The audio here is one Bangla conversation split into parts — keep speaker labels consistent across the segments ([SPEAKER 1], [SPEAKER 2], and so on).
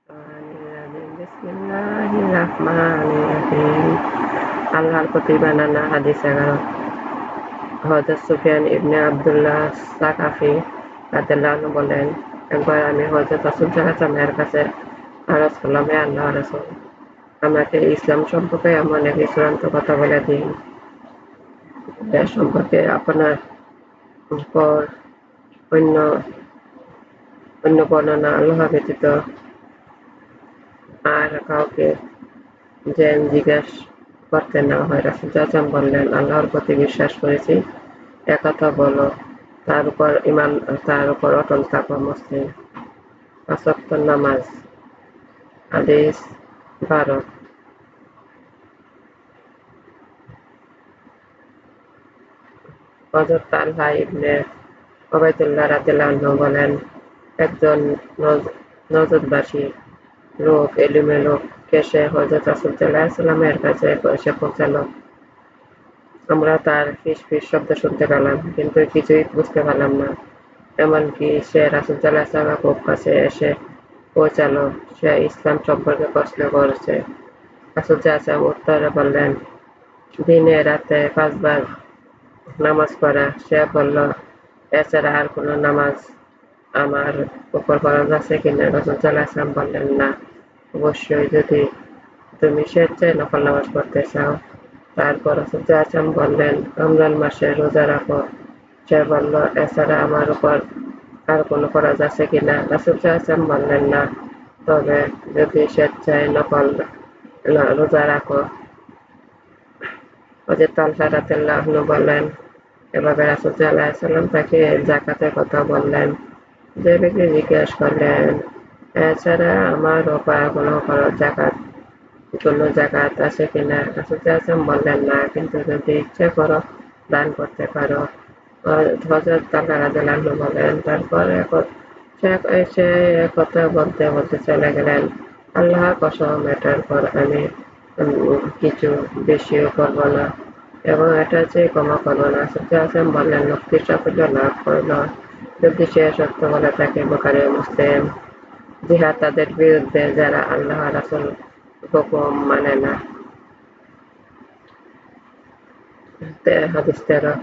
[SPEAKER 1] বিসমিল্লাহির রহমানির রহিম। আল্লাহর প্রতি বানানা হাদিস 11। হযরত সুফিয়ান ইবনে আব্দুল্লাহ সাকাফী রাদিয়াল্লাহু আনহু বলেন, একবার আমি হযরত রাসূল সাল্লাল্লাহু আলাইহি ওয়াসাল্লামের কাছে আরজ করলাম, হে আল্লাহর রাসূল, আমাকে ইসলাম সম্পর্কে এমন একটি চূড়ান্ত কথা বলে দিন, যা সম্পর্কে আপনার পর অন্য অন্য বর্ণনা আল্লাহ ব্যতীত আর কাউকে যেন জিজ্ঞেস করতে না হয়। রাসূল সাল্লাল্লাহু আলাইহি ওয়াসাল্লাম বললেন, আল্লাহর প্রতি বিশ্বাস করেছি, একথা বলো, তার উপর অটল থাকো। মুসলিম। ৫ ওয়াক্ত নামাজ। হাদিস ১২। হযরত তালহা ইবনে উবাইদুল্লাহ রাদিয়াল্লাহু আনহু বলেন, একজন নজদবাসী লোক এলোমেলো কেশে হযরত রাসূল সাল্লাল্লাহু আলাইহি ওয়াসাল্লামের কাছে এসে পৌঁছাল। আমরা তার ফিস শব্দ শুনতে পেলাম, কিন্তু কিছুই বুঝতে পারলাম না। এমনকি সে রাসূল সাল্লাল্লাহু আলাইহি ওয়াসাল্লামের খুব কাছে এসে পৌঁছাল। সে ইসলাম সম্পর্কে প্রশ্ন করছে। রাসূল সাল্লাল্লাহু আলাইহি ওয়াসাল্লাম উত্তরে বললেন, দিনে রাতে ৫ বার নামাজ পড়া। সে বলল, এছাড়া আর কোন নামাজ আমার উপর ফরজ আছে কিনা? রাসূল সাল্লাল্লাহু আলাইহি ওয়াসাল্লাম বললেন, না, অবশ্যই, যদি তুমি স্বেচ্ছায় নফল নামাজ পড়তে চাও। তারপর রাসূল সাল্লাল্লাহু আলাইহি ওয়াসাল্লাম বললেন, রমজান মাসে রোজা রাখো। সে বলল, এছাড়া আমার উপর আর কোন ফরজ আছে কিনা? রাসূল সাল্লাল্লাহু আলাইহি ওয়াসাল্লাম বললেন, না, তবে যদি স্বেচ্ছায় নফল রোজা রাখো। হযরত তালহা রাদিয়াল্লাহু আনহু বলেন, এভাবে রাসূল সাল্লাল্লাহু আলাইহি ওয়াসাল্লাম তাকে যাকাতের কথা বললেন। যে ব্যক্তি জিজ্ঞেস করলেন, এছাড়া আমার উপর কোনো জাকাত আছে কিনা? রাসূল সাল্লাল্লাহু আলাইহি ওয়াসাল্লাম বললেন, না, কিন্তু যদি ইচ্ছে করো দান করতে পারো। হযরত তালহা রাদিয়াল্লাহু আনহু বলেন, তারপর সে কথা বলতে বলতে চলে গেলেন, আল্লাহর কসম, এটার পর আমি কিছু বেশিও করব না এবং এটার চেয়ে কমও করব না। রাসূল সাল্লাল্লাহু আলাইহি ওয়াসাল্লাম বললেন, মুক্তির সাফল্য লাভ করল যদি সে সত্য বলে থাকে। বুখারী ও মুসলিম। জিহাদ তাদের বিরুদ্ধে যারা আল্লাহ রাসূল হুকুম মানে না। হাদিস ১৩।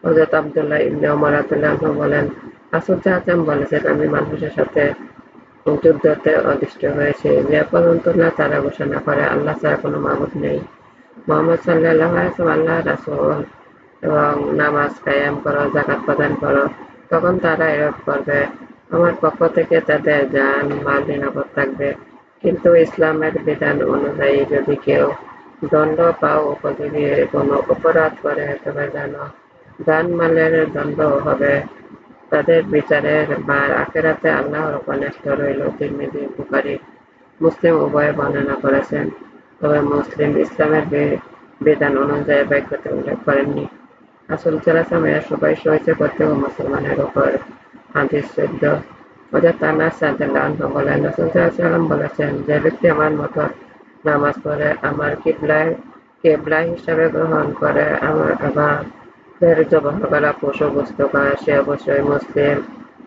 [SPEAKER 1] হযরত আব্দুল্লাহ ইবনে উমর রাদিয়াল্লাহু আনহু বলেন, রাসূল সাল্লাল্লাহু আলাইহি ওয়াসাল্লাম বলেছেন, আমি মানুষের সাথে যুদ্ধতে অধিষ্ঠিত হয়েছি যে পর্যন্ত না তারা ঘোষণা করে আল্লাহ ছাড়া কোনো মাবুদ নেই, মুহাম্মদ সাল্লাল্লাহু আলাইহি ওয়াসাল্লাম আল্লাহর রাসূল, এবং নামাজ কায়েম করো, যাকাত প্রদান করো, তখন তারা এরূপ করবে। আমার পক্ষ থেকে তাদের জান মাল নিরাপদ থাকবে। কিন্তু ইসলামের বিধান অনুযায়ী যদি কেউ দণ্ড পাওয়া উপযোগী কোনো অপরাধ করে, তবে জানো, জান-মালের দণ্ড হবে। তাদের বিচারের ভার আখিরাতে আল্লাহর উপর ন্যস্ত রইল। তিরমিজি, বুখারী, মুসলিম উভয়ে বর্ণনা করেছেন, তবে মুসলিম ইসলামের বিধান অনুযায়ী ব্যাখ্যাতে উল্লেখ করেননি। রাসূল সাল্লাল্লাহু আলাইহি ওয়াসাল্লাম এর সুপারিশ রয়েছে প্রত্যেক মুসলমানের উপর। হাদিস ১৪। হযরত আনাস রাদিয়াল্লাহু আনহু বলেন, রাসূল সাল্লাল্লাহু আলাইহি ওয়াসাল্লাম বলেছেন, যে ব্যক্তি আমার মতো নামাজ পড়ে, আমার কিবলা হিসাবে গ্রহণ করে আমাদের জবাহ করা পশু বস্তু খায়, সে অবশ্যই মুসলিম।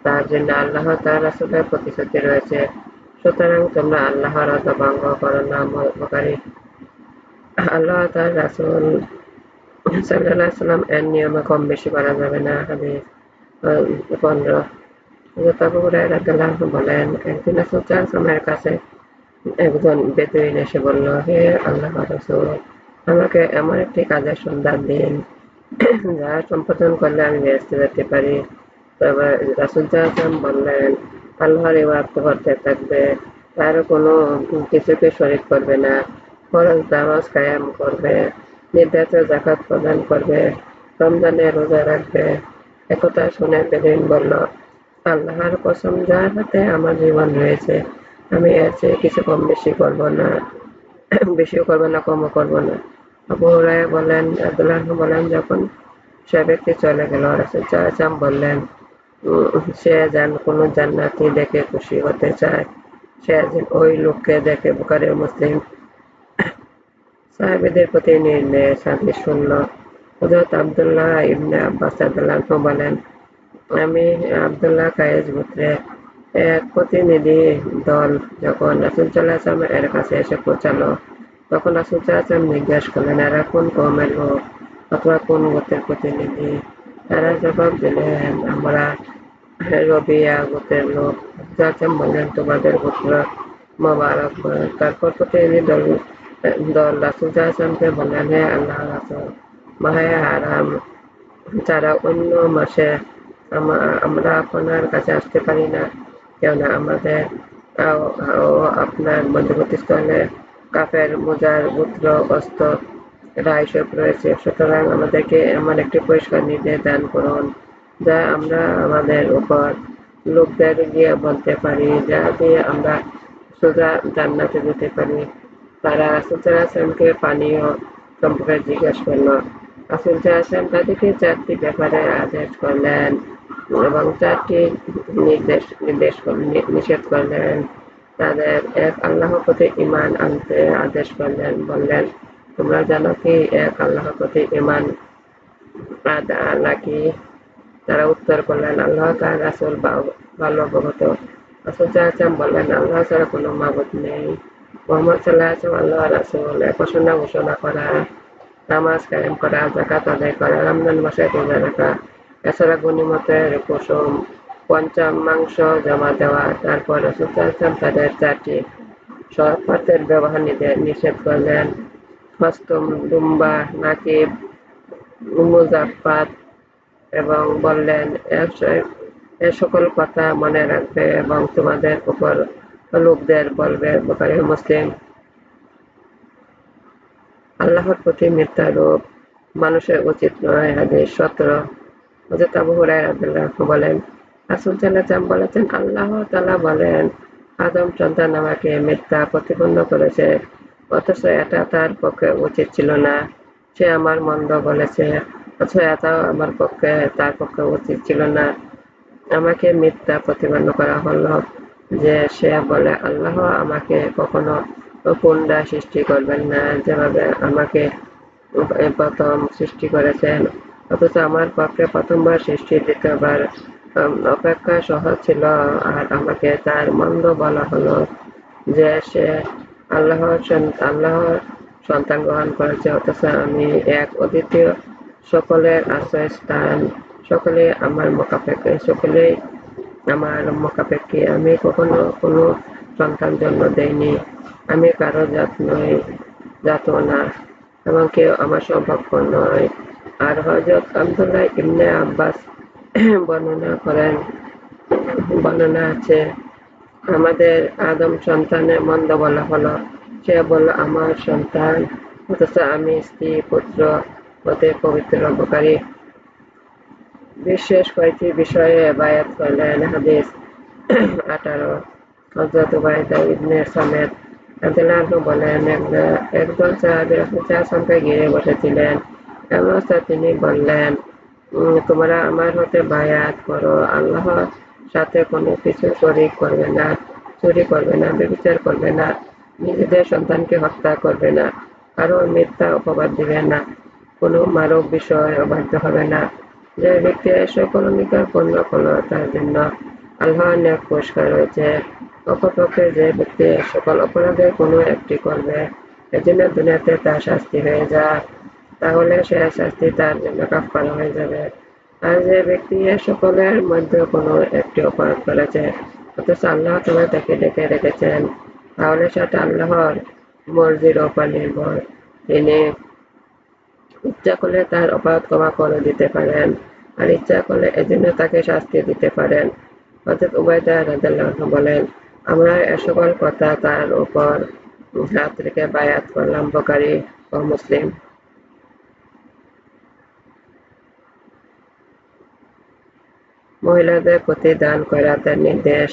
[SPEAKER 1] তার জন্য আল্লাহ তার রাসূলের প্রতিশ্রুতি রয়েছে। সুতরাং তোমরা আল্লাহর ওয়াদা ভঙ্গ করো না। বুখারী। আল্লাহ তার রাসূল সাল্লাল্লাহু আলাইহি ওয়াসাল্লাম এর নিয়মে কম বেশি করা যাবে না। হাদিস ১৫। হযরত আবু হুরায়রা রাদিয়াল্লাহু আনহু বলেন, একদিন রাসূল সাল্লাল্লাহু আলাইহি ওয়াসাল্লামের কাছে একজন বেদুইন এসে বলল, হে আল্লাহর রাসূল, আমাকে এমন একটি কাজের সন্ধান দিন যা সম্পাদন করলে আমি বেহেশতে যেতে পারি। তবে রাসূল সাল্লাল্লাহু আলাইহি ওয়াসাল্লাম বললেন, আল্লাহর ইবাদত করতে থাকবে, তার কোনো কিছুকে শরীক করবে না, ফরজ নামাজ কায়েম করবে, নির্ধারিত যাকাত প্রদান করবে, রমজানে রোজা রাখবে। একথা শুনে বেদুইন বলল, আল্লাহর কসম, যার হাতে আমার জীবন রয়েছে, আমি এর চেয়ে কিছু কম বেশি করব না, বেশিও করব না, কমও করব না। আবু হুরায়রা রাদিয়াল্লাহু আনহু বলেন, যখন সে ব্যক্তি চলে গেল, রাসূল সাল্লাল্লাহু আলাইহি ওয়াসাল্লাম বললেন, সে যেন কোনো জান্নাতি দেখে খুশি হতে চায়, সে যেন ওই লোককে দেখে। বুখারী ও মুসলিম। সাহাবীদের প্রতি নির্দেশ। হাদিস ১৬। হযরত আব্দুল্লাহ ইবনে আব্বাস রাদিয়াল্লাহু আনহু বলেন, আমি আব্দুল্লাহ কায়েস গোত্রের এক প্রতিনিধি দল যখন রাসূল সাল্লাল্লাহু আলাইহি ওয়াসাল্লাম এর কাছে এসে পৌঁছালো, তখন রাসূল সাল্লাল্লাহু আলাইহি ওয়াসাল্লাম জিজ্ঞেস করলেন, এরা কোন কওমের লোক অথবা কোন গোত্রের প্রতিনিধি? তারা জবাব দিলেন, আমরা রবিয়া গোত্রের লোক। রাসূল সাল্লাল্লাহু আলাইহি ওয়াসাল্লাম বললেন, তোমাদের গোত্র মোবারকবাদ। তারপর প্রতিনিধি দল দল রাসূল সাল্লাল্লাহু আলাইহি ওয়াসাল্লামকে বললেন, হে আল্লাহর রাসূল, মাহে হারাম ছাড়া অন্য মাসে আমরা আপনার কাছে আসতে পারি না, কেননা আমাদের ও আপনার মধ্যবর্তী স্থলে কাফের মুজার গোত্র অস্ত্র এসব রয়েছে। সুতরাং আমাদেরকে এমন একটি পরিষ্কার নির্দেশ দান করুন যা আমরা আমাদের উপর লোকদের গিয়ে বলতে পারি, যা দিয়ে আমরা সোজা জান্নাতে যেতে পারি। তারা রাসূল সাল্লাল্লাহু আলাইহি ওয়াসাল্লামকে পানীয় সম্পর্কে জিজ্ঞেস করলো। রাসূল সাল্লাল্লাহু আলাইহি ওয়াসাল্লাম তাদেরকে 4টি ব্যাপারে আদেশ করলেন এবং 4টি নিষেধ করলেন। তাদের এক আল্লাহর প্রতি ঈমান আনতে আদেশ করলেন। বললেন, তোমরা জানো কি এক আল্লাহর প্রতি ঈমান আনা কি? তারা উত্তর করলেন, আল্লাহ তার রাসূল ভালো অবগত। রাসূল সাল্লাল্লাহু আলাইহি ওয়াসাল্লাম বললেন, আল্লাহ ছাড়া কোনো মাবুদ নেই। মুহাম্মদ সাল্লাল্লাহু আলাইহি ওয়াসাল্লাম আল্লাহর রাসূল। এ ঘোষণা করা, নামাজ কায়েম করা, যাকাত আদায় করা, রমজান মাসে রোজা রাখা, এছাড়া গনিমতের কুসুম পঞ্চমাংশ জমা দেওয়া। তারপর রাসূল সাল্লাল্লাহু আলাইহি ওয়াসাল্লাম তাদের 4টি শপথের ব্যবহার নিষেধ করলেন। হস্তম, দুম্বা, নাকিব, মুজাফফাত এবং বললেন, এ সকল কথা মনে রাখবে এবং তোমাদের উপর লোকদের বলবে। বুখারী ও মুসলিম। আল্লাহর প্রতি মিথ্যারোপ মানুষের উচিত নয়। হাদিস 17। হযরত আবু হুরায়রা রাদিয়াল্লাহু আনহু বলেন, রাসূল সাল্লাল্লাহু আলাইহি ওয়াসাল্লাম বলেছেন, আল্লাহ তাআলা বলেন, আদম সন্তান আমাকে মিথ্যা প্রতিপন্ন করেছে, অথচ এটা তার পক্ষে উচিত ছিল না। সে আমার মন্দ বলেছে, অথচ এটাও আমার পক্ষে তার পক্ষে উচিত ছিল না। আমাকে মিথ্যা প্রতিপন্ন করা হলো যে সে বলে, আল্লাহ আমাকে কখনো পুনরায় সৃষ্টি করবেন না, যেভাবে আমাকে প্রথম সৃষ্টি করেছেন। অথচ আমার পক্ষে প্রথমবার সৃষ্টি দ্বিতীয়বার অপেক্ষা সহজ ছিল। আর আমাকে তার মন্দ বলা হলো যে সে আল্লাহর সন্তান গ্রহণ করেছে, অথচ আমি এক অদ্বিতীয়, সকলের আশ্রয়স্থান, সকলেই আমার মুখাপেক্ষী। আমি কখনো কোনো সন্তান জন্ম দেইনি, আমি কারো জাতও না এবং কেউ আমার সম্পর্ক নয়। আর হযরত আব্দুল্লাহ ইবনে আব্বাস বর্ণনা আছে, আমাদের আদম সন্তানের মন্দ বলা হলো। সে বলল, আমার সন্তান, অথচ আমি স্ত্রী পুত্র হতে পবিত্র। বুখারী। বিশেষ কয়েকটি বিষয়ে বায়াত করলেন। হাদিস 18। হযরত উবাইদা ইবনে সামিত রাদিয়াল্লাহু আনহু বলেন, একদল সাহাবী রাসূল সাল্লাল্লাহু আলাইহি ওয়াসাল্লামকে ঘিরে বসেছিলেন। এমন অবস্থায় তিনি বললেন, তোমরা আমার হতে বায়াত করো। আল্লাহর সাথে কোনো কিছু শরীক করবে না, চুরি করবে না, ব্যভিচার করবে না, নিজেদের সন্তানকে হত্যা করবে না, কারো মিথ্যা অপবাদ দিবে না, কোনো মানব বিষয়ে অবাধ্য হবে না। যে ব্যক্তি সকল অঙ্গীকার পূর্ণ করলো তার জন্য আল্লাহর নেক পুরস্কার রয়েছে। অপরপক্ষে যে ব্যক্তি সকল অপরাধের কোনো একটি করবে, এজন্য দুনিয়াতে তার শাস্তি হয়ে যায়, তাহলে সে শাস্তি তার জন্য কাফফারা হয়ে যাবে। আর যে ব্যক্তি সকলের মধ্যে কোনো একটি অপরাধ করেছে, অথচ আল্লাহ তাআলা তাকে ঢেকে রেখেছেন, তাহলে সেটা আল্লাহর মর্জির উপর নির্ভর। তিনি ইচ্ছা করলে তার অপরাধ ক্ষমা করে দিতে পারেন, আর ইচ্ছা করলে এজন্য তাকে শাস্তি দিতে পারেন। হযরত উবাইদা রাদিয়াল্লাহু আনহু বলেন, আমরা এ সকল কথা তার উপর হাত রেখে বায়াত করলাম। বুখারী ও মুসলিম। মহিলাদের প্রতি দান খয়রাতের নির্দেশ।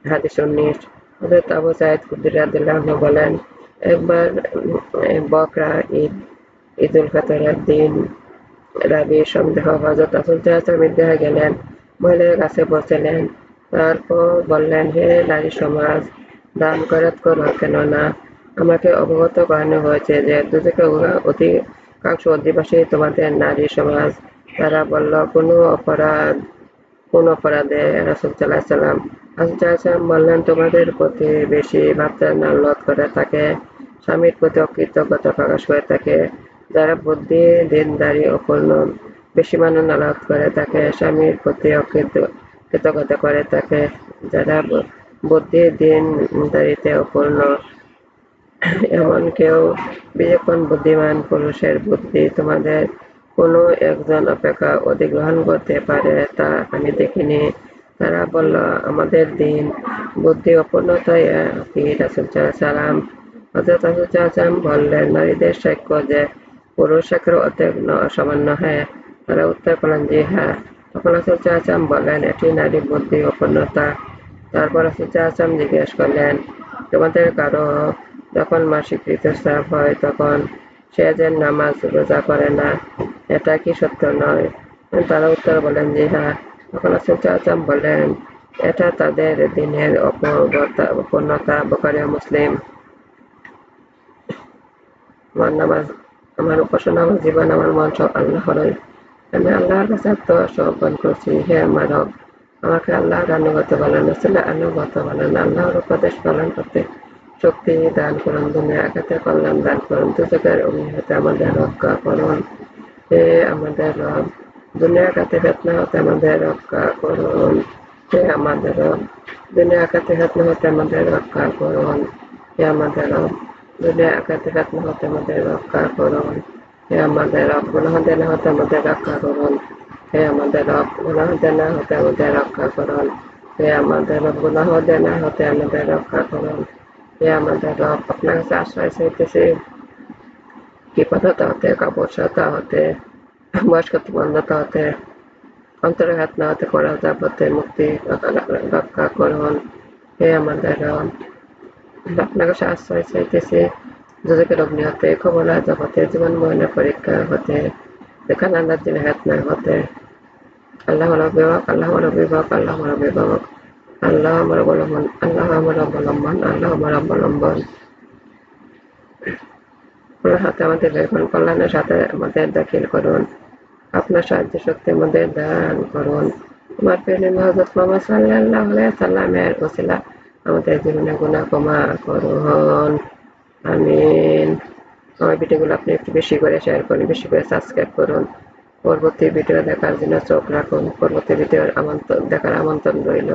[SPEAKER 1] হাদিস 19। হযরত আবু সাঈদ খুদরী রাদিয়াল্লাহু আনহু বলেন, একবার বকরা ঈদুল ফিতরের দিন রাবী সন্দেহ হযরত রাসূল সাল্লাল্লাহু আলাইহি ওয়াসাল্লাম ঈদগাহে গেলেন, মহিলাদের কাছে পৌঁছলেন। তারপর বললেন, হে নারী সমাজ, দান খয়রাত করো, কেননা আমাকে অবগত করানো হয়েছে যে দোজখের অধিকাংশ অধিবাসী তোমাদের নারী সমাজ। তারা বলল, কোনো অপরাধ কোন অপরাধে? রাসূল সাল্লাল্লাহু আলাইহি ওয়াসাল্লাম বললেন, তোমাদের প্রতি বেশি ভাবতে নালত করে থাকে, স্বামীর প্রতি অকৃতজ্ঞতা প্রকাশ করে থাকে, যারা বুদ্ধি দিনদারি ও পূর্ণ বেশি মান্য নালত করে থাকে, স্বামীর প্রতি কৃতজ্ঞতা করে থাকে, যারা বুদ্ধি দিনদারিতে অপূর্ণ এমন কেউ বিচক্ষণ বুদ্ধিমান পুরুষের বুদ্ধি তোমাদের কোনো একজন অপেক্ষা অধিগ্রহণ করতে পারে তা আমি দেখিনি। তারা বলল, আমাদের দিন বুদ্ধি অপূর্ণতায় কি? রাসূল সাল্লাল্লাহু আলাইহি হযরত রাসূল সাল্লাল্লাহু বললেন, নারীদের সাক্ষ্য যে পুরুষ সাক্ষ্যের অর্ধেক সমান নহে? তারা উত্তর করলেন, জি হ্যাঁ। তখন রাসূল সাল্লাল্লাহু আলাইহি বললেন, এটি নারী বুদ্ধি অপূর্ণতা। তারপর রাসূল সাল্লাল্লাহু আলাইহি জিজ্ঞেস করলেন, তোমাদের কারো যখন মাসিক ঋতুস্রাব হয় তখন সে যে নামাজ রোজা করে না, এটা কি সত্য নয়? তারা উত্তর বললেন, জি হ্যাঁ। তখন রাসূল সাল্লাল্লাহু আলাইহি বললেন, এটা তাদের দিনের অপূর্ণতা। বুখারী ও মুসলিম। আমার নামাজ, আমার উপাসনা, আমার জীবন, আমার মন সব আল্লাহরই। আমি আল্লাহর কাছে আত্মসমর্পণ করছি। হে আমার রব, আমাকে আল্লাহর আনুগত্য পালন, রাসূলের আনুগত্য পালন, আল্লাহর উপদেশ পালন করতে শক্তি দান করুন, দুনিয়া আখিরাতে কল্যাণ দান করুন, দুজকের অগ্নি হতে আমাদের রক্ষা করুন। হে আমাদের রব, দুনিয়া আখিরাতে ফিতনা হতে আমাদের রক্ষা করুন। হে আমাদের রব, দুনিয়া আখিরাতে ফিতনা হতে আমাদের রক্ষা করুন। হে আমাদের রব, দুনিয়া আখিরাতে ফিতনা হতে আমাদের রক্ষা করুন। হে আমাদের রব, গুনাহ দেনা হতে আমাদের রক্ষা করুন। হে আমাদের রব, গুনাহ দেনা হতে আমাদের রক্ষা করুন। হে আমাদের রব, গুনাহ দেনা হতে আমাদের রক্ষা করুন। হে আমাদের রব, আপনার কাছে আশ্রয় চাইতেছি বিপদতা হতে, কাপুরুষতা হতে, বয়স্কতা হতে, অন্তরাঘাত না হতে, পরাজাব হতে মুক্তি রক্ষা করুন। হে আমাদের রব, আপনার কাছে আশ্রয় চাইতেছি দুজকের অগ্নি হতে, কবর আযাব হতে, জীবন মরণের পরীক্ষা হতে, খানানার দিনে ফিতনা হতে। আল্লাহ আমার অভিভাবক, আল্লাহ আমার অভিভাবক, আল্লাহ আমার অভিভাবক, আল্লাহ আমার অবলম্বন, আল্লাহ আমার অবলম্বন, আল্লাহ আমার অবলম্বন। আপনার হাতে আমাদের বের করুন, কল্যাণের সাথে আমাদের দাখিল করুন, আপনার সাহায্য শক্তি আমাদের দান করুন। আমার প্রিয় নবী হযরত মুহাম্মদ সাল্লাল্লাহু আলাইহি ওয়াসাল্লামের ওসিলা আমাদের জীবনে গুনাহ ক্ষমা করুন। আমিন। আমার ভিডিওগুলো আপনি একটু বেশি করে শেয়ার করুন, বেশি করে সাবস্ক্রাইব করুন। পরবর্তী ভিডিও দেখার জন্য চোখ রাখুন। পরবর্তী ভিডিওর দেখার আমন্ত্রণ রইল।